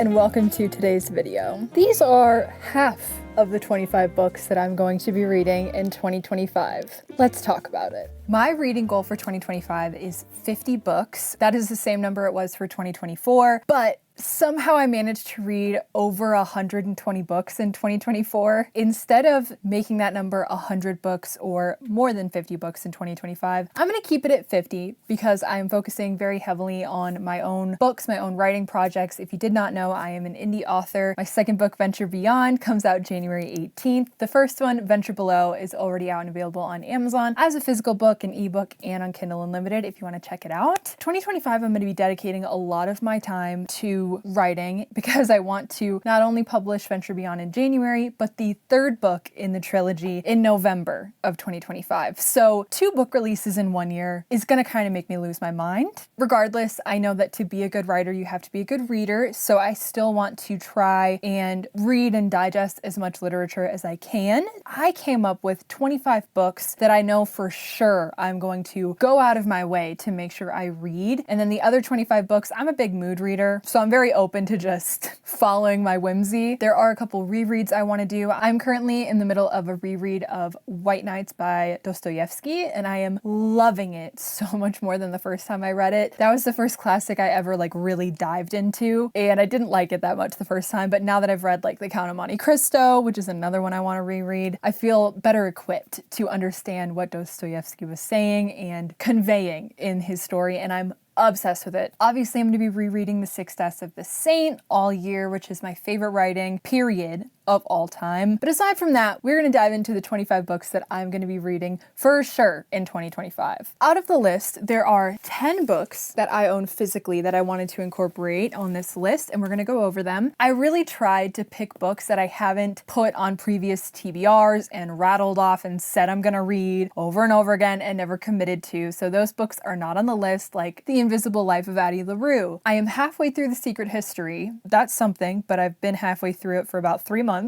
and welcome to today's video. These are half of the 25 books that I'm going to be reading in 2025. Let's talk about it. My reading goal for 2025 is 50 books. That is the same number it was for 2024, but somehow I managed to read over 120 books in 2024. Instead of making that number 100 books or more than 50 books in 2025, I'm gonna keep it at 50 because I'm focusing very heavily on my own books, my own writing projects. If you did not know, I am an indie author. My second book, Venture Beyond, comes out January 18th. The first one, Venture Below, is already out and available on Amazon as a physical book, an ebook, and on Kindle Unlimited if you want to check it out. 2025, I'm going to be dedicating a lot of my time to writing because I want to not only publish Venture Beyond in January, but the third book in the trilogy in November of 2025. So 2 book releases in 1 year is going to kind of make me lose my mind. Regardless, I know that to be a good writer, you have to be a good reader. So I still want to try and read and digest as much literature as I can. I came up with 25 books that I know for sure I'm going to go out of my way to make sure I read. And then the other 25 books, I'm a big mood reader, so I'm very open to just following my whimsy. There are a couple rereads I want to do. I'm currently in the middle of a reread of White Nights by Dostoevsky, and I am loving it so much more than the first time I read it. That was the first classic I ever really dived into, and I didn't like it that much the first time, but now that I've read The Count of Monte Cristo, which is another one I want to reread, I feel better equipped to understand what Dostoevsky was saying and conveying in his story, and I'm obsessed with it. Obviously, I'm going to be rereading The Six Deaths of the Saint all year, which is my favorite writing, period, of all time. But aside from that, we're going to dive into the 25 books that I'm going to be reading for sure in 2025. Out of the list, there are 10 books that I own physically that I wanted to incorporate on this list, and we're going to go over them. I really tried to pick books that I haven't put on previous TBRs and rattled off and said I'm going to read over and over again and never committed to. So those books are not on the list, like The Invisible Life of Addie LaRue. I am halfway through The Secret History. That's something, but I've been halfway through it for about 3 months.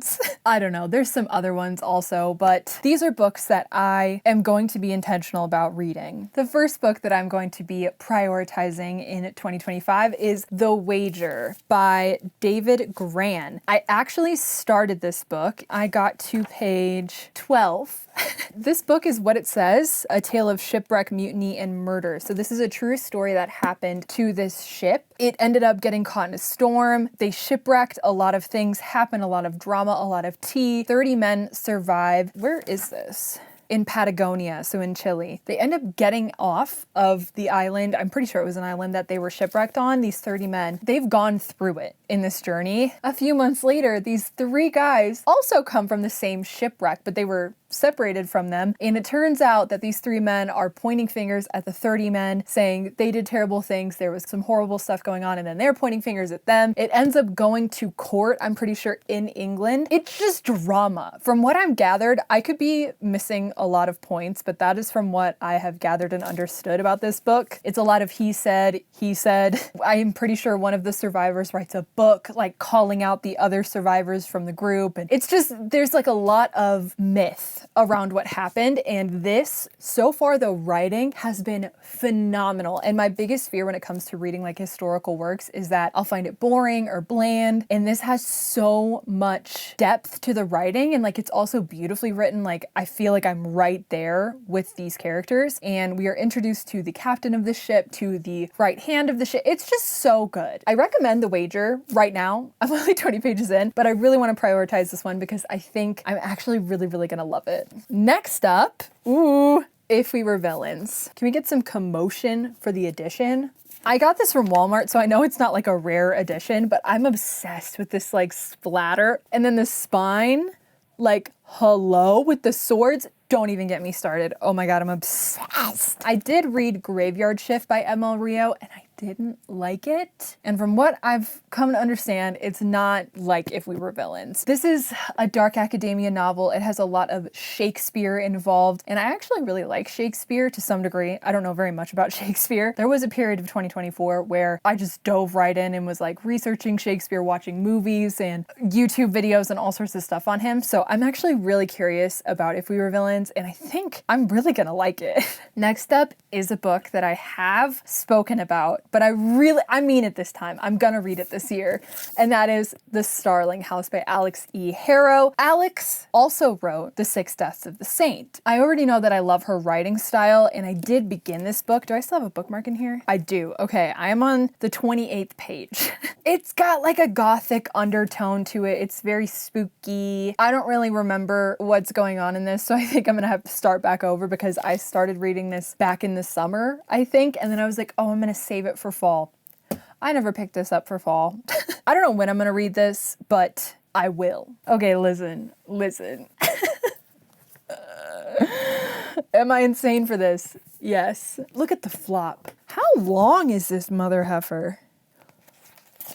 I don't know, there's some other ones also, but these are books that I am going to be intentional about reading. The first book that I'm going to be prioritizing in 2025 is The Wager by David Grann. I actually started this book. I got to page 12. This book is what it says, a tale of shipwreck, mutiny, and murder. So this is a true story that happened to this ship. It ended up getting caught in a storm. They shipwrecked. A lot of things happened, a lot of drama, a lot of tea. 30 men survive. Where is this? In Patagonia, so in Chile. They end up getting off of the island. I'm pretty sure it was an island that they were shipwrecked on. These 30 men, they've gone through it in this journey. A few months later, these 3 guys also come from the same shipwreck, but they were separated from them. And it turns out that these 3 men are pointing fingers at the 30 men, saying they did terrible things. There was some horrible stuff going on, and then they're pointing fingers at them. It ends up going to court, I'm pretty sure in England. It's just drama. From what I'm gathered, I could be missing a lot of points, but that is from what I have gathered and understood about this book. It's a lot of he said. I am pretty sure one of the survivors writes a book calling out the other survivors from the group. And it's just, there's a lot of myth around what happened. And this, so far, the writing has been phenomenal. And my biggest fear when it comes to reading historical works is that I'll find it boring or bland. And this has so much depth to the writing. And it's also beautifully written. I feel like I'm right there with these characters. And we are introduced to the captain of the ship, to the right hand of the ship. It's just so good. I recommend The Wager right now. I'm only 20 pages in, but I really want to prioritize this one because I think I'm actually really, really going to love it. Next up, If We Were Villains. Can we get some commotion for the edition? I got this from Walmart, so I know it's not a rare edition, but I'm obsessed with this splatter. And then the spine, hello, with the swords. Don't even get me started. Oh my God, I'm obsessed. I did read Graveyard Shift by M.L. Rio, and I didn't like it. And from what I've come to understand, it's not like If We Were Villains. This is a dark academia novel. It has a lot of Shakespeare involved, and I actually really like Shakespeare to some degree. I don't know very much about Shakespeare. There was a period of 2024 where I just dove right in and was researching Shakespeare, watching movies and YouTube videos and all sorts of stuff on him. So I'm actually really curious about If We Were Villains, and I think I'm really gonna like it. Next up is a book that I have spoken about, but I mean it this time. I'm gonna read it this year, and that is The Starling House by Alex E. Harrow. Alex also wrote The Six Deaths of the Saint. I already know that I love her writing style, and I did begin this book. Do I still have a bookmark in here? I do. Okay, I am on the 28th page. It's got like a gothic undertone to it. It's very spooky. I don't really remember what's going on in this, so I think I'm gonna have to start back over because I started reading this back in the summer, I think, and then I was like, oh, I'm gonna save it for fall. I never picked this up for fall. I don't know when I'm gonna read this, but I will. Okay, listen. Am I insane for this? Yes. Look at the flop. How long is this mother heifer?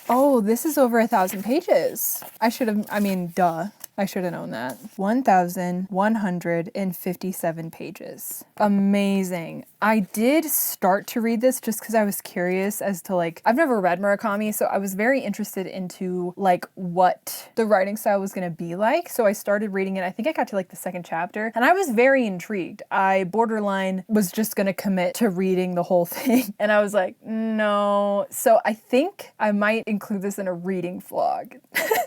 Oh, this is over 1,000 pages. I should have known that. 1,157 pages. Amazing. I did start to read this just because I was curious as to like, I've never read Murakami, so I was very interested into like what the writing style was gonna be like. So I started reading it. I think I got to like the second chapter and I was very intrigued. I borderline was just gonna commit to reading the whole thing. And I was like, no. So I think I might include this in a reading vlog.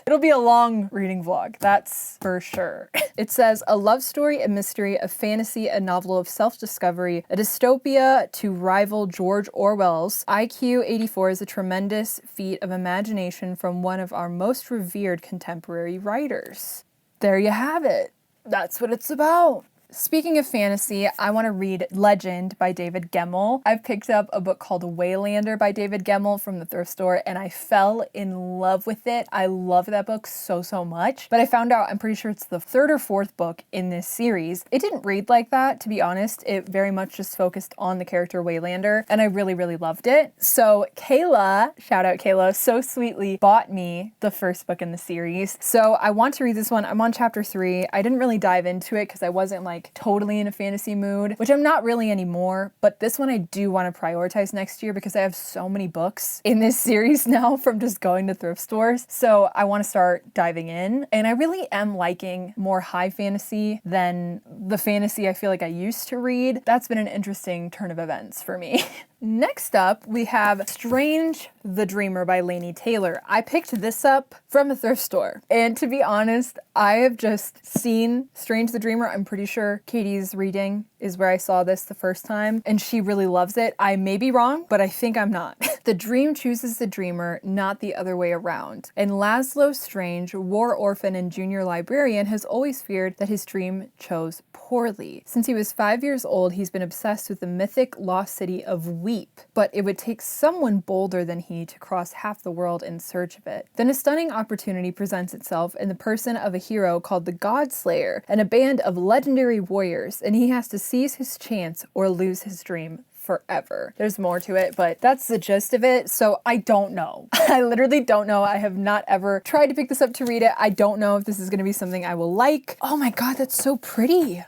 It'll be a long reading vlog. That's for sure. It says, a love story, a mystery, a fantasy, a novel of self-discovery, a dystopia to rival George Orwell's. IQ 84 is a tremendous feat of imagination from one of our most revered contemporary writers. There you have it. That's what it's about. Speaking of fantasy, I want to read Legend by David Gemmell. I've picked up a book called Waylander by David Gemmell from the thrift store, and I fell in love with it. I love that book so much, but I found out, I'm pretty sure it's the third or fourth book in this series. It didn't read like that, to be honest. It very much just focused on the character Waylander, and I really loved it. So Kayla, shout out Kayla, so sweetly bought me the first book in the series. So I want to read this one. I'm on chapter 3. I didn't really dive into it because I wasn't like totally in a fantasy mood, which I'm not really anymore, but this one I do want to prioritize next year because I have so many books in this series now from just going to thrift stores. So I want to start diving in, and I really am liking more high fantasy than the fantasy I feel like I used to read. That's been an interesting turn of events for me. Next up, we have Strange the Dreamer by Laini Taylor. I picked this up from a thrift store, and to be honest, I have just seen Strange the Dreamer. I'm pretty sure Katie's reading is where I saw this the first time, and she really loves it. I may be wrong, but I think I'm not. The dream chooses the dreamer, not the other way around. And Laszlo Strange, war orphan and junior librarian, has always feared that his dream chose poorly. Since he was 5 years old, he's been obsessed with the mythic lost city of Weep, but it would take someone bolder than he to cross half the world in search of it. Then a stunning opportunity presents itself in the person of a hero called the Godslayer and a band of legendary warriors, and he has to seize his chance or lose his dream forever. There's more to it, but that's the gist of it. So I don't know. I literally don't know. I have not ever tried to pick this up to read it. I don't know if this is going to be something I will like. Oh my God, that's so pretty.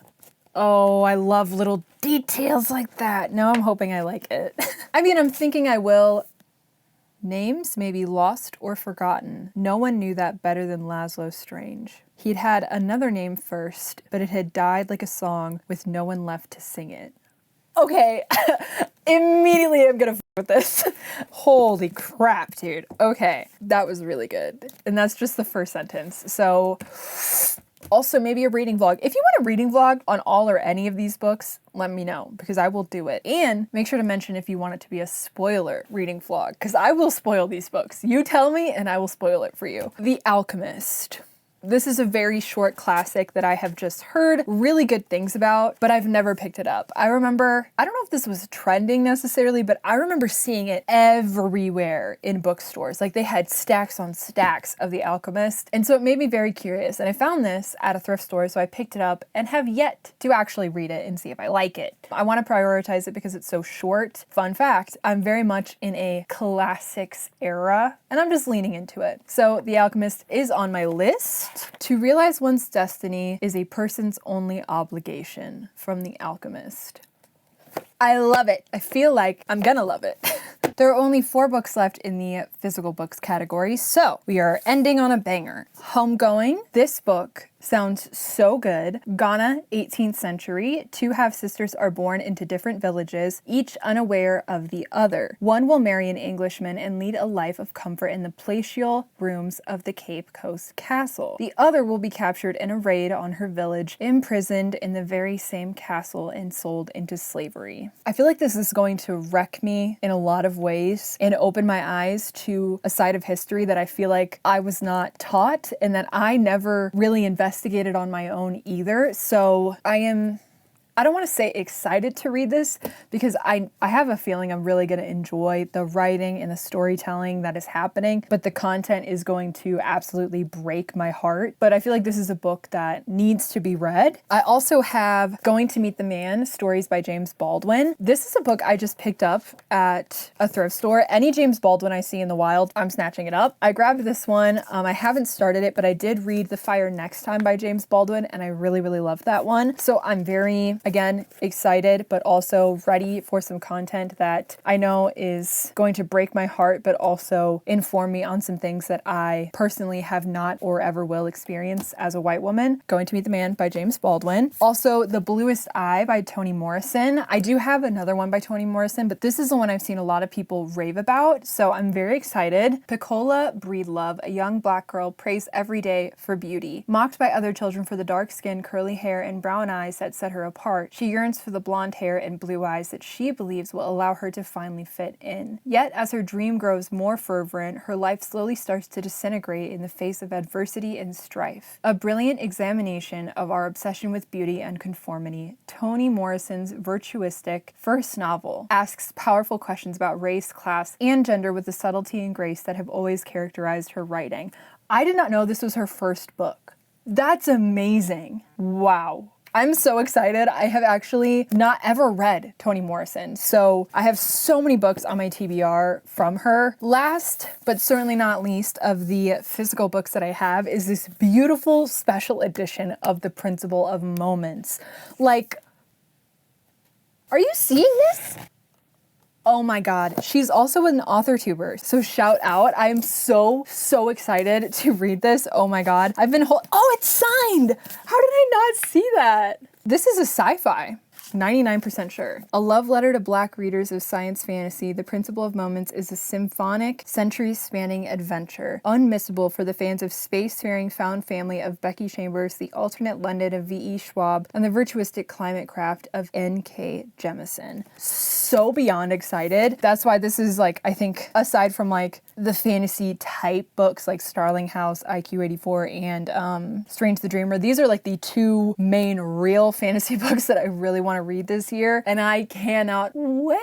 Oh, I love little details like that. Now I'm hoping I like it. I mean, I'm thinking I will. Names may be lost or forgotten. No one knew that better than Laszlo Strange. He'd had another name first, but it had died like a song with no one left to sing it. Okay, immediately I'm gonna f with this. Holy crap, dude. Okay, that was really good. And that's just the first sentence. So also maybe a reading vlog. If you want a reading vlog on all or any of these books, let me know because I will do it. And make sure to mention if you want it to be a spoiler reading vlog because I will spoil these books. You tell me and I will spoil it for you. The Alchemist. This is a very short classic that I have just heard really good things about, but I've never picked it up. I remember, I don't know if this was trending necessarily, but I remember seeing it everywhere in bookstores. Like they had stacks on stacks of The Alchemist. And so it made me very curious. And I found this at a thrift store, so I picked it up and have yet to actually read it and see if I like it. I want to prioritize it because it's so short. Fun fact, I'm very much in a classics era and I'm just leaning into it. So The Alchemist is on my list. To realize one's destiny is a person's only obligation, from The Alchemist. I love it. I feel like I'm gonna love it. There are only 4 books left in the physical books category, so we are ending on a banger. Homegoing. This book sounds so good. Ghana, 18th century. 2 half-sisters are born into different villages, each unaware of the other. One will marry an Englishman and lead a life of comfort in the palatial rooms of the Cape Coast castle. The other will be captured in a raid on her village, imprisoned in the very same castle, and sold into slavery. I feel like this is going to wreck me in a lot of ways and open my eyes to a side of history that I feel like I was not taught and that I never really investigated on my own either. So I don't want to say excited to read this because I have a feeling I'm really going to enjoy the writing and the storytelling that is happening, but the content is going to absolutely break my heart. But I feel like this is a book that needs to be read. I also have Going to Meet the Man, Stories by James Baldwin. This is a book I just picked up at a thrift store. Any James Baldwin I see in the wild, I'm snatching it up. I grabbed this one. I haven't started it, but I did read The Fire Next Time by James Baldwin, and I really, really loved that one. So I'm very, again, excited, but also ready for some content that I know is going to break my heart, but also inform me on some things that I personally have not or ever will experience as a white woman. Going to Meet the Man by James Baldwin. Also, The Bluest Eye by Toni Morrison. I do have another one by Toni Morrison, but this is the one I've seen a lot of people rave about, so I'm very excited. Pecola Breedlove, a young black girl prays every day for beauty. Mocked by other children for the dark skin, curly hair, and brown eyes that set her apart, she yearns for the blonde hair and blue eyes that she believes will allow her to finally fit in. Yet, as her dream grows more fervent, her life slowly starts to disintegrate in the face of adversity and strife. A brilliant examination of our obsession with beauty and conformity, Toni Morrison's virtuistic first novel asks powerful questions about race, class, and gender with the subtlety and grace that have always characterized her writing. I did not know this was her first book. That's amazing. Wow. I'm so excited. I have actually not ever read Toni Morrison, so I have so many books on my TBR from her. Last, but certainly not least, of the physical books that I have is this beautiful special edition of The Principle of Moments. Like, are you seeing this? Oh my God. She's also an author tuber, so shout out. I am so excited to read this. Oh my God. Oh, it's signed. How did I not see that? This is a sci-fi. 99% sure. A love letter to Black readers of science fantasy, The Principle of Moments is a symphonic, century-spanning adventure, unmissable for the fans of space-faring found family of Becky Chambers, the alternate London of V.E. Schwab, and the virtuistic climate craft of N.K. Jemisin. So beyond excited. That's why this is like, I think, aside from like the fantasy type books like Starling House, IQ84, and Strange the Dreamer, these are like the 2 main real fantasy books that I really want to read this year, and I cannot wait.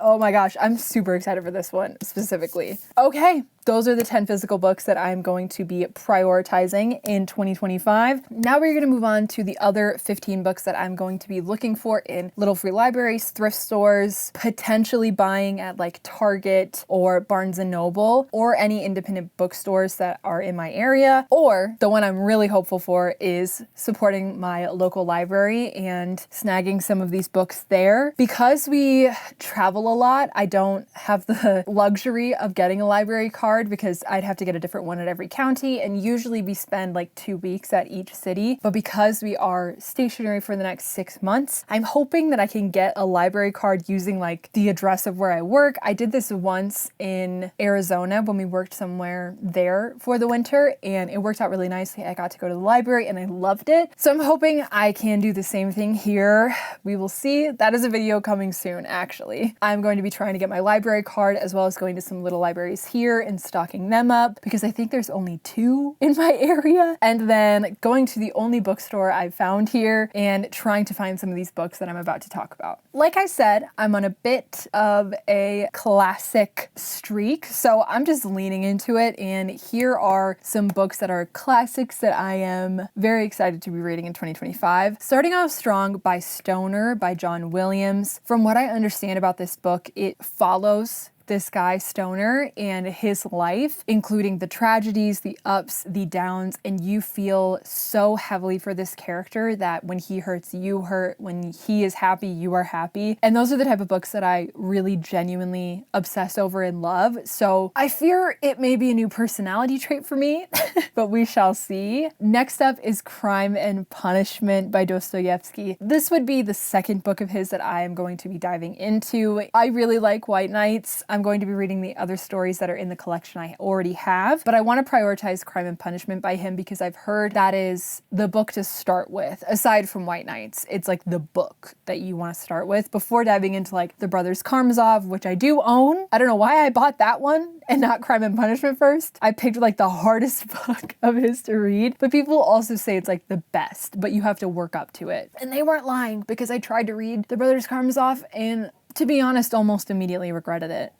Oh my gosh, I'm super excited for this one specifically. Okay, those are the 10 physical books that I'm going to be prioritizing in 2025. Now we're going to move on to the other 15 books that I'm going to be looking for in little free libraries, thrift stores, potentially buying at like Target or Barnes & Noble or any independent bookstores that are in my area. Or the one I'm really hopeful for is supporting my local library and snagging some of these books there. Because we travel a lot, I don't have the luxury of getting a library card because I'd have to get a different one at every county, and usually we spend like 2 weeks at each city. But because we are stationary for the next 6 months, I'm hoping that I can get a library card using like the address of where I work. I did this once in Arizona when we worked somewhere there for the winter, and it worked out really nicely. I got to go to the library and I loved it. So I'm hoping I can do the same thing here. We will see. That is a video coming soon, actually. I'm going to be trying to get my library card as well as going to some little libraries here and stocking them up because I think there's only 2 in my area, and then going to the only bookstore I've found here and trying to find some of these books that I'm about to talk about. Like I said, I'm on a bit of a classic streak, so I'm just leaning into it, and here are some books that are classics that I am very excited to be reading in 2025. Starting off strong, by Stoner by John Williams. From what I understand about this book, it follows this guy, Stoner, and his life, including the tragedies, the ups, the downs, and you feel so heavily for this character that when he hurts, you hurt. When he is happy, you are happy. And those are the type of books that I really genuinely obsess over and love. So I fear it may be a new personality trait for me, but we shall see. Next up is Crime and Punishment by Dostoevsky. This would be the second book of his that I am going to be diving into. I really like White Nights. I'm going to be reading the other stories that are in the collection I already have, but I want to prioritize Crime and Punishment by him because I've heard that is the book to start with. Aside from White Nights, it's like the book that you want to start with before diving into like the Brothers Karamazov, which I do own. I don't know why I bought that one and not Crime and Punishment first. I picked like the hardest book of his to read, but people also say it's like the best, but you have to work up to it. And they weren't lying because I tried to read the Brothers Karamazov and, to be honest, almost immediately regretted it.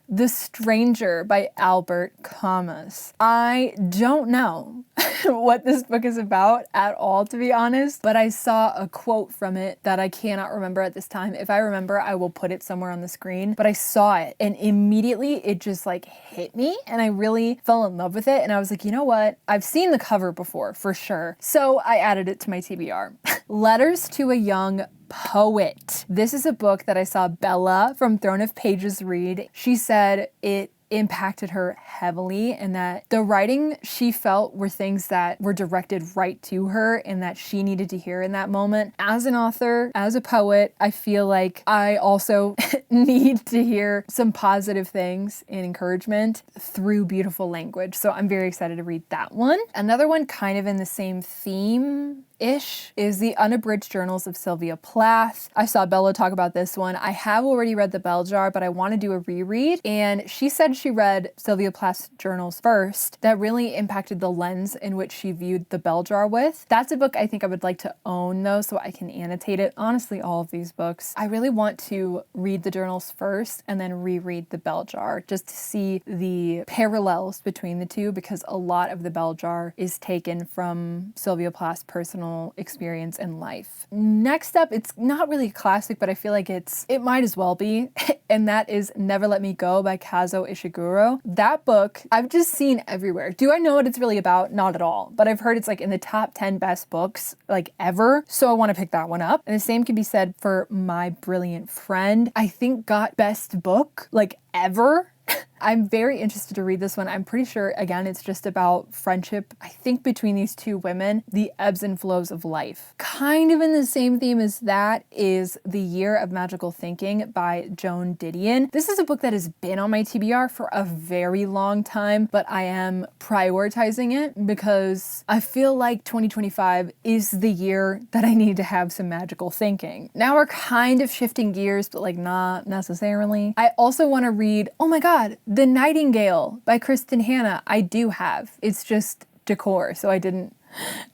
The Stranger by Albert Camus. I don't know what this book is about at all, to be honest, but I saw a quote from it that I cannot remember at this time. If I remember, I will put it somewhere on the screen, but I saw it and immediately it just like hit me and I really fell in love with it. And I was like, you know what? I've seen the cover before for sure. So I added it to my TBR. Letters to a Young Poet. This is a book that I saw Bella from Throne of Pages read. She said it impacted her heavily and that the writing she felt were things that were directed right to her and that she needed to hear in that moment. As an author, as a poet, I feel like I also need to hear some positive things and encouragement through beautiful language. So I'm very excited to read that one. Another one kind of in the same theme-ish is The Unabridged Journals of Sylvia Plath. I saw Bella talk about this one. I have already read The Bell Jar, but I want to do a reread. And she said she read Sylvia Plath's journals first. That really impacted the lens in which she viewed The Bell Jar with. That's a book I think I would like to own though, so I can annotate it. Honestly, all of these books. I really want to read the journals first and then reread The Bell Jar just to see the parallels between the two because a lot of The Bell Jar is taken from Sylvia Plath's personal experience in life. Next up, it's not really a classic, but I feel like it might as well be, and that is Never Let Me Go by Kazuo Ishiguro. That book, I've just seen everywhere. Do I know what it's really about? Not at all, but I've heard it's like in the top 10 best books like ever, so I want to pick that one up. And the same can be said for My Brilliant Friend. I think got best book like ever. I'm very interested to read this one. I'm pretty sure, again, it's just about friendship, I think, between these two women, the ebbs and flows of life. Kind of in the same theme as that is The Year of Magical Thinking by Joan Didion. This is a book that has been on my TBR for a very long time, but I am prioritizing it because I feel like 2025 is the year that I need to have some magical thinking. Now we're kind of shifting gears, but like not necessarily. I also want to read, oh my God, The Nightingale by Kristen Hanna. I do have. It's just decor, so I didn't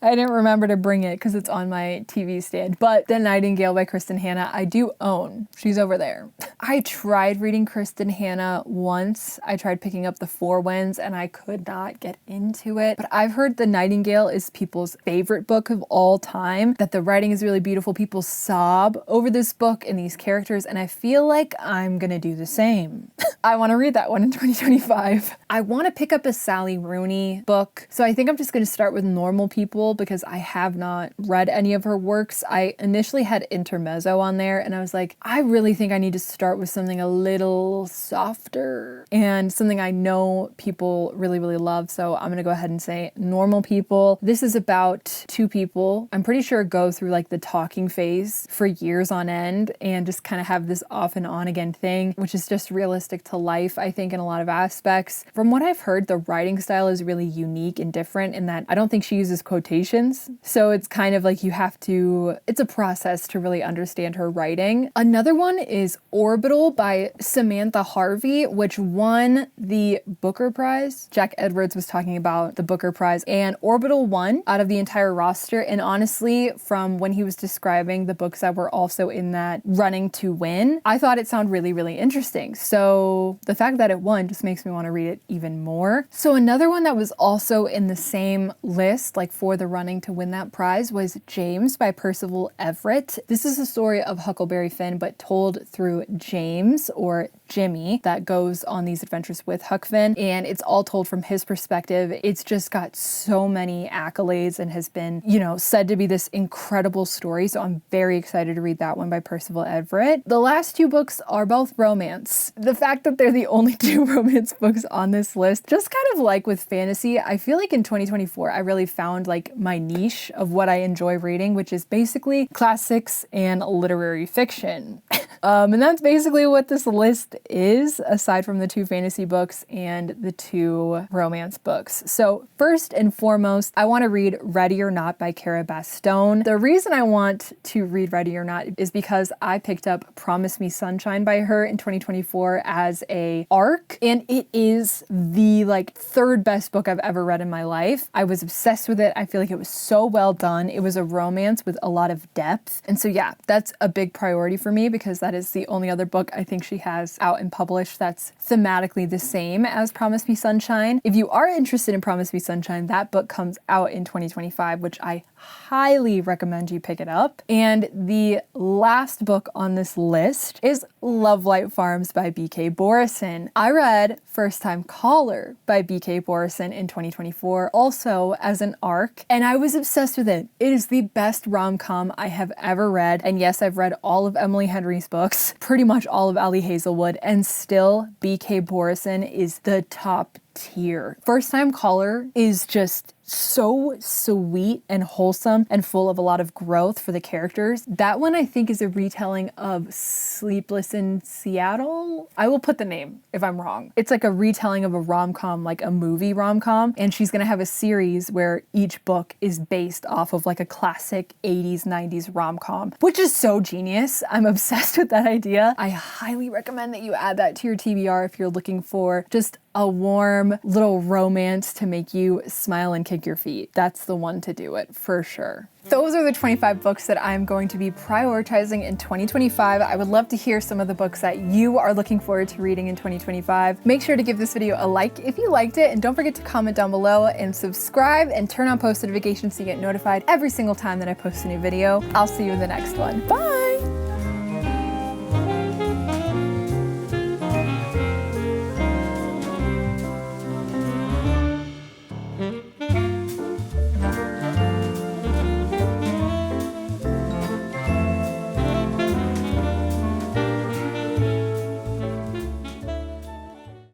remember to bring it because it's on my TV stand. But The Nightingale by Kristen Hanna, I do own. She's over there. I tried reading Kristen Hanna once. I tried picking up The Four Winds and I could not get into it. But I've heard The Nightingale is people's favorite book of all time, that the writing is really beautiful. People sob over this book and these characters, and I feel like I'm gonna do the same. I want to read that one in 2025. I want to pick up a Sally Rooney book, so I think I'm just gonna start with Normal People because I have not read any of her works. I initially had Intermezzo on there and I was like, I really think I need to start with something a little softer and something I know people really, really love. So I'm gonna go ahead and say Normal People. This is about two people, I'm pretty sure, go through like the talking phase for years on end and just kind of have this off and on again thing, which is just realistic to life, I think, in a lot of aspects. From what I've heard, the writing style is really unique and different in that I don't think she uses quotations. So it's kind of like it's a process to really understand her writing. Another one is Orbital by Samantha Harvey, which won the Booker Prize. Jack Edwards was talking about the Booker Prize, and Orbital won out of the entire roster. And honestly, from when he was describing the books that were also in that running to win, I thought it sounded really, really interesting. So the fact that it won just makes me want to read it even more. So another one that was also in the same list, like for the running to win that prize, was James by Percival Everett. This is a story of Huckleberry Finn, but told through James, or Jimmy, that goes on these adventures with Huck Finn, and it's all told from his perspective. It's just got so many accolades and has been, you know, said to be this incredible story. So I'm very excited to read that one by Percival Everett. The last two books are both romance. The fact that they're the only two romance books on this list, just kind of like with fantasy, I feel like in 2024, I really found like my niche of what I enjoy reading, which is basically classics and literary fiction. And that's basically what this list is, aside from the two fantasy books and the two romance books. So first and foremost, I want to read Ready or Not by Cara Bastone. The reason I want to read Ready or Not is because I picked up Promise Me Sunshine by her in 2024 as a ARC, and it is the like third best book I've ever read in my life. I was obsessed with it. I feel like it was so well done. It was a romance with a lot of depth. And so yeah, that's a big priority for me because that is the only other book I think she has out and published that's thematically the same as Promise Me Sunshine. If you are interested in Promise Me Sunshine, that book comes out in 2025, which I highly recommend you pick it up. And the last book on this list is Love Light Farms by B.K. Borison. I read First Time Caller by B.K. Borison in 2024, also as an ARC, and I was obsessed with it. It is the best rom-com I have ever read. And yes, I've read all of Emily Henry's books, pretty much all of Ali Hazelwood, and still B.K. Borison is the top tier. First Time Caller is just so sweet and wholesome and full of a lot of growth for the characters. That one I think is a retelling of Sleepless in Seattle. I will put the name if I'm wrong. It's like a retelling of a rom-com, like a movie rom-com, and she's gonna have a series where each book is based off of like a classic 80s, 90s rom-com, which is so genius. I'm obsessed with that idea. I highly recommend that you add that to your TBR if you're looking for just a warm little romance to make you smile and kick your feet. That's the one to do it for sure. Those are the 25 books that I'm going to be prioritizing in 2025. I would love to hear some of the books that you are looking forward to reading in 2025. Make sure to give this video a like if you liked it, and don't forget to comment down below and subscribe and turn on post notifications so you get notified every single time that I post a new video. I'll see you in the next one. Bye!